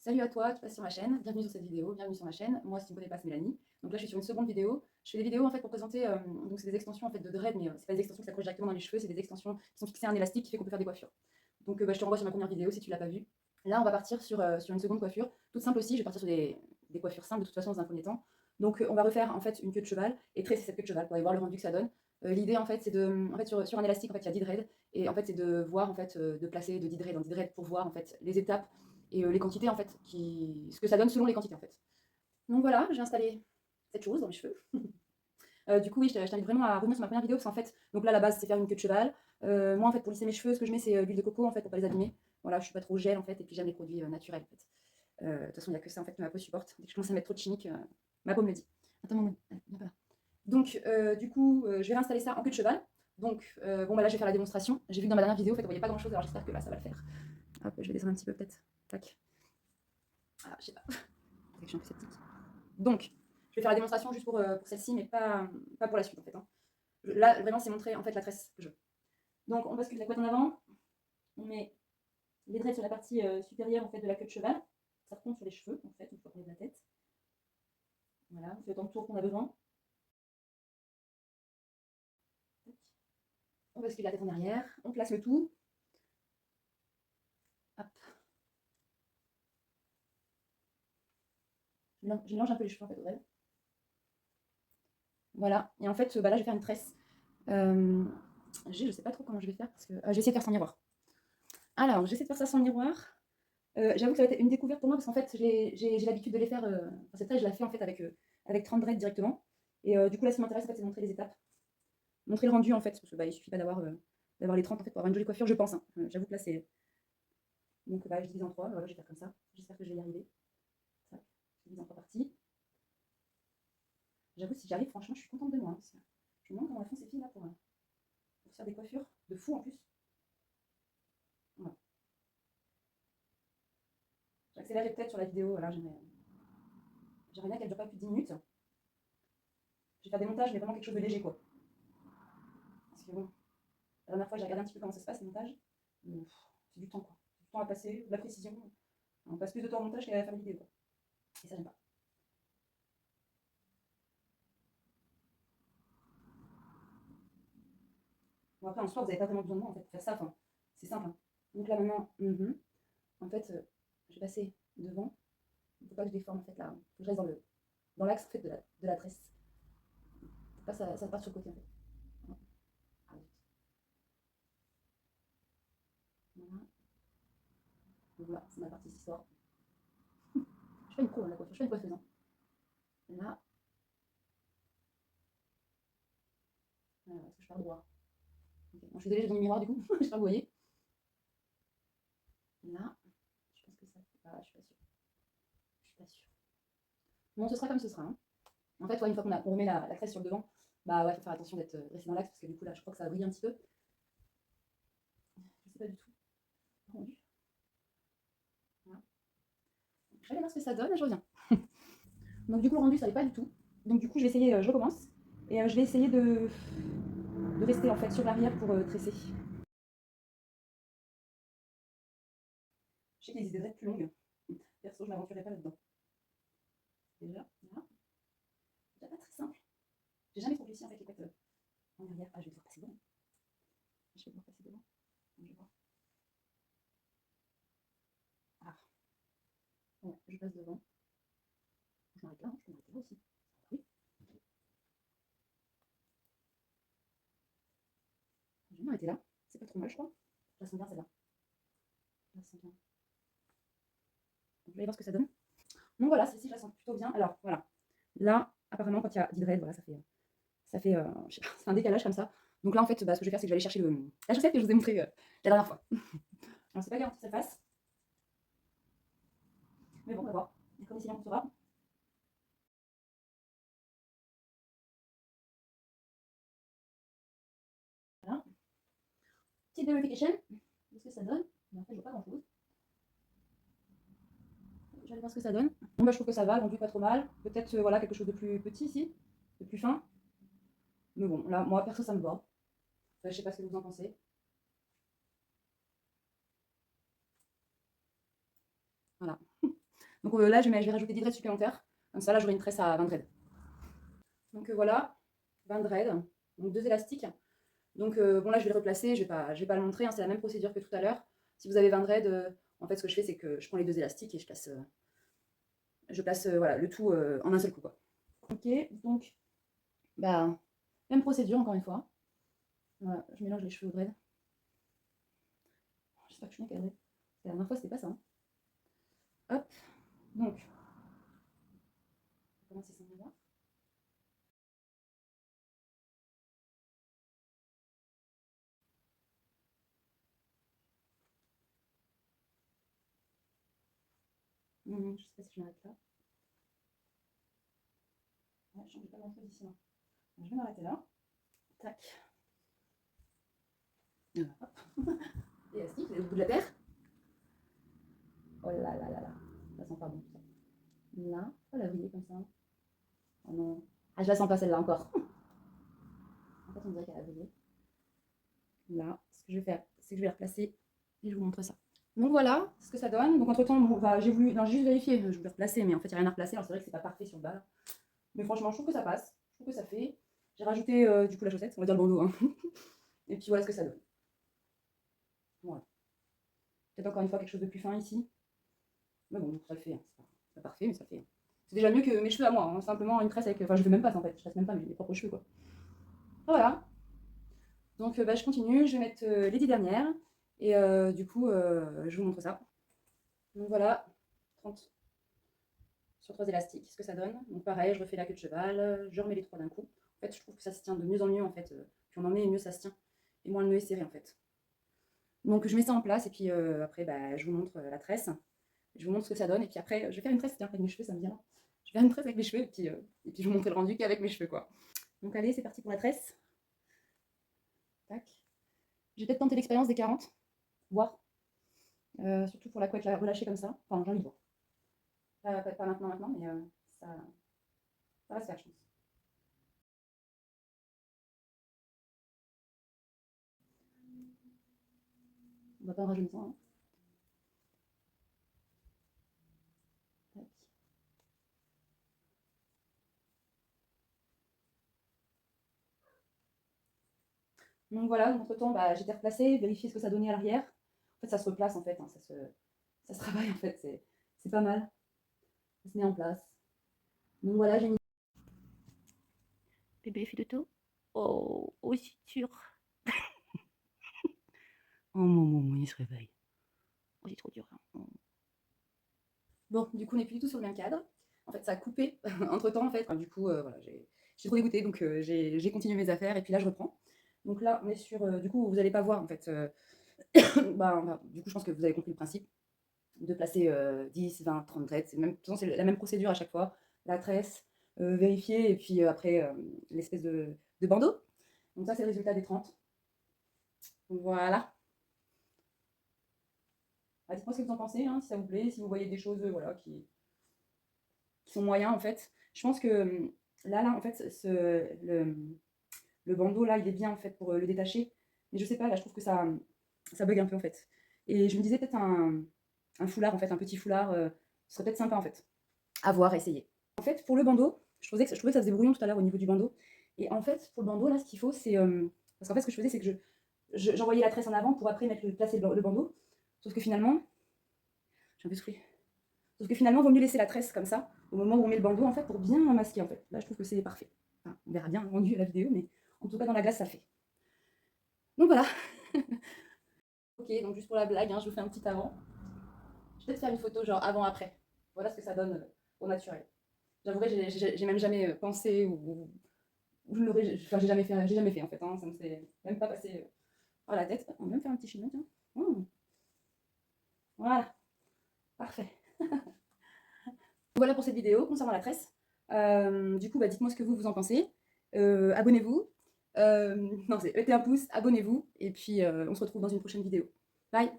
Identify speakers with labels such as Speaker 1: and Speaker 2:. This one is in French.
Speaker 1: Salut à toi qui passes sur ma chaîne, bienvenue sur cette vidéo, bienvenue sur ma chaîne. Moi, si tu ne me connais pas, c'est Mélanie. Donc là, je suis sur une seconde vidéo. Je fais des vidéos en fait pour présenter, donc c'est des extensions en fait de dread, mais c'est pas des extensions qui s'accrochent directement dans les cheveux, c'est des extensions qui sont fixées à un élastique qui fait qu'on peut faire des coiffures. Donc je te renvoie sur ma première vidéo si tu l'as pas vue. Là, on va partir sur une seconde coiffure, toute simple aussi. Je vais partir sur des coiffures simples de toute façon dans un premier temps. Donc on va refaire en fait une queue de cheval et tresser cette queue de cheval pour aller voir le rendu que ça donne. L'idée en fait c'est de, en fait sur un élastique en fait il y a 10 dreads et en fait c'est de voir en fait de placer de 10 dreads en 10 dreads pour voir en fait les étapes et les quantités en fait, ce que ça donne selon les quantités en fait. Donc voilà, j'ai installé cette chose dans mes cheveux. Du coup, oui, je t'invite vraiment à revenir sur ma première vidéo parce qu'en fait, donc là, la base, c'est faire une queue de cheval. Moi, en fait, pour lisser mes cheveux, ce que je mets, c'est l'huile de coco en fait, pour pas les abîmer. Voilà, je suis pas trop gel en fait, et puis j'aime les produits naturels en fait. De toute façon, il n'y a que ça en fait que ma peau supporte. Dès que je commence à mettre trop de chimiques, ma peau me le dit. Attends, maman, viens pas là. Donc, du coup, je vais réinstaller ça en queue de cheval. Donc, bon, bah là, je vais faire la démonstration. J'ai vu que dans ma dernière vidéo, en fait, on voyait pas grand chose, alors j'espère que là, ça va le faire. Hop, je vais descendre un petit peu peut-être. Tac. Ah, je sais pas. Je suis un peu sceptique. Donc, je vais faire la démonstration juste pour celle-ci, mais pas pour la suite en fait. Hein. Là, vraiment, c'est montrer en fait la tresse que je veux. Donc, on bascule la couette en avant. On met les dreads sur la partie supérieure en fait de la queue de cheval. Ça retombe sur les cheveux en fait, une fois qu'on lève la tête. Voilà, on fait autant de tours qu'on a besoin. On bascule la tête en arrière. On place le tout. Hop. Je mélange un peu les cheveux en fait au dread. Voilà. Et en fait, bah là, je vais faire une tresse. Je sais pas trop comment je vais faire parce que je vais essayer de faire sans miroir. Alors, j'essaie de faire ça sans miroir. J'avoue que ça va être une découverte pour moi parce qu'en fait, j'ai l'habitude de les faire. Cette taille, je la fais en fait avec 30 dreads directement. Et du coup, là, ce qui m'intéresse, en fait, c'est de montrer les étapes, montrer le rendu en fait, parce que bah, il suffit pas d'avoir les 30 en fait pour avoir une jolie coiffure, je pense. Hein. J'avoue que là, c'est. Donc, bah, je divise en trois. Voilà, je vais faire comme ça. J'espère que je vais y arriver. Ça, je divise en trois parties. J'avoue, si j'y arrive, franchement, je suis contente de moi. Hein, je me demande comment elles font ces filles là pour se faire des coiffures de fou en plus. Voilà. J'accélérerai peut-être sur la vidéo. Voilà, j'aimerais bien qu'elle dure pas plus de 10 minutes. Je vais faire des montages, mais vraiment quelque chose de léger quoi. Parce que bon, la dernière fois, j'ai regardé un petit peu comment ça se passe, le montage. C'est du temps, quoi. Du temps à passer, de la précision. On passe plus de temps au montage qu'à faire une vidéo, quoi. Et ça, j'aime pas. Bon, après, en soi, vous n'avez pas vraiment besoin de moi, en fait, pour faire ça. Enfin, c'est simple. Hein. Donc là, maintenant, en fait, je vais passer devant. Il ne faut pas que je déforme, en fait, là. Il faut que je reste dans l'axe, en fait, de la tresse. Il ne faut pas que ça parte sur le côté, en fait. Voilà. Donc voilà, c'est ma partie histoire. Je suis pas une pro, hein, la coiffure. Je suis pas une coiffeuse. Hein. Là, est-ce que je pars droit? Okay. Bon, je suis désolée, j'ai mis le miroir, du coup. Je sais pas, vous voyez. Là, je pense que ça fait pas. Je suis pas sûre. Je suis pas sûre. Bon, ce sera comme ce sera. Hein. En fait, ouais, une fois qu'on remet la tresse sur le devant, bah ouais, faut faire attention d'être resté dans l'axe parce que du coup là, je crois que ça brille un petit peu. Je sais pas du tout. Rendu. Voilà. Je vais aller voir ce que ça donne et je reviens. Donc du coup, le rendu, ça n'allait pas du tout. Donc du coup, je vais essayer, je recommence. Et je vais essayer de rester en fait sur l'arrière pour tresser. Je sais qu'il y a des dreads plus longues. Perso, je m'aventurerai pas là-dedans. Déjà, là, déjà pas très simple. J'ai jamais trop réussi en fait les couettes en arrière. Ah, je vais devoir passer devant. Je vais devoir passer devant. Je vais voir. Ah, ouais, je passe devant. Je m'arrête là, hein. Je peux m'arrêter là aussi. Oui. Je vais m'arrêter là. C'est pas trop mal, je crois. Je la sens bien celle-là. Je la sens bien. Donc, je vais aller voir ce que ça donne. Donc voilà, celle-ci, je la sens plutôt bien. Alors voilà. Là, apparemment, quand il y a d'hydrède, voilà, ça fait je sais pas, c'est un décalage comme ça. Donc là, en fait, bah, ce que je vais faire, c'est que je vais aller chercher la chaussette que je vous ai montrée la dernière fois. Alors, c'est pas garanti que ça fasse. Mais bon, on va voir. Et comme essayant, on saura. Voilà. Petite vérification. Qu'est-ce que ça donne? Mais en fait, je vois pas grand-chose. Je vais aller voir ce que ça donne. Bon, bah, je trouve que ça va, donc pas trop mal. Peut-être voilà, quelque chose de plus petit ici, de plus fin. Mais bon, là, moi, perso, ça me va. Enfin, je sais pas ce que vous en pensez. Voilà. Donc là, je vais rajouter 10 dreads supplémentaires. Comme ça, là, j'aurai une tresse à 20 dreads. Donc voilà, 20 dreads. Donc 2 élastiques. Donc bon, là, je vais le replacer. Je vais pas le montrer, hein, c'est la même procédure que tout à l'heure. Si vous avez 20 dreads, en fait, ce que je fais, c'est que je prends les 2 élastiques et je place voilà, le tout en un seul coup, quoi. Ok, donc, bah, même procédure, encore une fois. Voilà, je mélange les cheveux au dread. J'espère que je suis bien cadrée. La dernière fois, c'était pas ça. Hein. Hop, donc, on va commencer sans miroir. Je sais pas si je m'arrête là. Ouais, je ne change pas grand chose ici. Hein. Je vais m'arrêter là. Tac. Voilà, hop. Élastique, vous êtes au bout de la terre. Oh là là là là. Ça sent pas bon tout ça. Là, faut la vriller comme ça. Oh non. Ah, je la sens pas celle-là encore. En fait, on dirait qu'elle a vrillé. Là, ce que je vais faire, c'est que je vais la replacer et je vous montre ça. Donc voilà ce que ça donne. Donc entre temps, bon, bah, j'ai voulu, non, juste vérifier, je voulais replacer, mais en fait, il n'y a rien à replacer. Alors c'est vrai que c'est pas parfait sur le bas. Là. Mais franchement, je trouve que ça passe. Je trouve que ça fait. J'ai rajouté du coup la chaussette, on va dire le bandeau. Hein. Et puis voilà ce que ça donne. Voilà. Peut-être encore une fois quelque chose de plus fin ici. Mais bon, ça le fait. Hein. C'est pas parfait, mais ça le fait. Hein. C'est déjà mieux que mes cheveux à moi. Hein. Simplement une tresse avec. Enfin, je fais même pas ça en fait. Je tresse même pas mes propres cheveux quoi. Voilà. Donc bah, je continue. Je vais mettre les 10 dernières. Et du coup, je vous montre ça. Donc voilà, 30 sur 3 élastiques, ce que ça donne. Donc pareil, je refais la queue de cheval, je remets les 3 d'un coup. En fait, je trouve que ça se tient de mieux en mieux en fait. Plus on en met, mieux ça se tient. Et moins le nœud est serré en fait. Donc je mets ça en place et puis après, bah, je vous montre la tresse. Je vous montre ce que ça donne. Et puis après, je vais faire une tresse tiens, avec mes cheveux, ça me vient. Je vais faire une tresse avec mes cheveux et puis je vous montre le rendu qu'avec mes cheveux quoi. Donc allez, c'est parti pour la tresse. Tac. Je vais peut-être tenter l'expérience des 40, voir. Surtout pour la couette la relâcher comme ça. Enfin, j'ai envie de voir. Pas maintenant, mais ça va se faire, je pense. On va pas en rajeunissant. Hein. Tac. Donc voilà, entre temps, bah, j'étais replacée, vérifier ce que ça donnait à l'arrière. En fait, ça se replace en fait, hein, ça se travaille en fait, c'est pas mal. Ça se met en place. Donc voilà, j'ai mis. Bébé, fais de tout. Oh, aussi dur. Oh mon, il se réveille. Oh, c'est trop dur. Hein. Oh. Bon, du coup, on n'est plus du tout sur le même cadre. En fait, ça a coupé entre temps en fait. Enfin, du coup, voilà, j'ai trop dégoûté, donc j'ai continué mes affaires et puis là, je reprends. Donc là, on est sur. Du coup, vous n'allez pas voir en fait. Bah, du coup, je pense que vous avez compris le principe. De placer 10, 20, 30 dreads. C'est la même procédure à chaque fois. La tresse, vérifier, et puis après l'espèce de bandeau. Donc ça, c'est le résultat des 30. Voilà. Ah, dites-moi ce que vous en pensez, hein, si ça vous plaît, si vous voyez des choses voilà, qui sont moyens en fait. Je pense que là en fait, le bandeau là, il est bien en fait pour le détacher. Mais je sais pas, là, je trouve que ça bug un peu en fait. Et je me disais peut-être un foulard en fait, un petit foulard, ce serait peut-être sympa en fait. À voir, à essayer. En fait, pour le bandeau, je trouvais que ça faisait brouillon tout à l'heure au niveau du bandeau. Et en fait, pour le bandeau, là, ce qu'il faut, c'est. Parce qu'en fait, ce que je faisais, c'est que j'envoyais la tresse en avant pour après placer le bandeau. Sauf que finalement. J'ai un peu soufflé. Sauf que finalement, il vaut mieux laisser la tresse comme ça, au moment où on met le bandeau, en fait, pour bien masquer, en fait. Là, je trouve que c'est parfait. Enfin, on verra bien rendu à la vidéo, mais en tout cas, dans la glace, ça fait. Donc voilà. Ok, donc juste pour la blague, hein, je vous fais un petit avant. Je vais peut-être faire une photo, genre avant-après. Voilà ce que ça donne au naturel. J'avouerai, j'ai même jamais pensé ou je l'aurais, enfin, j'ai jamais fait en fait. Hein, ça me s'est même pas passé par la tête. On va même faire un petit chignon, tiens. Mmh. Voilà, parfait. Voilà pour cette vidéo concernant la tresse. Du coup, bah, dites-moi ce que vous en pensez. Abonnez-vous. Non, mettez un pouce, abonnez-vous. Et puis, on se retrouve dans une prochaine vidéo. Bye!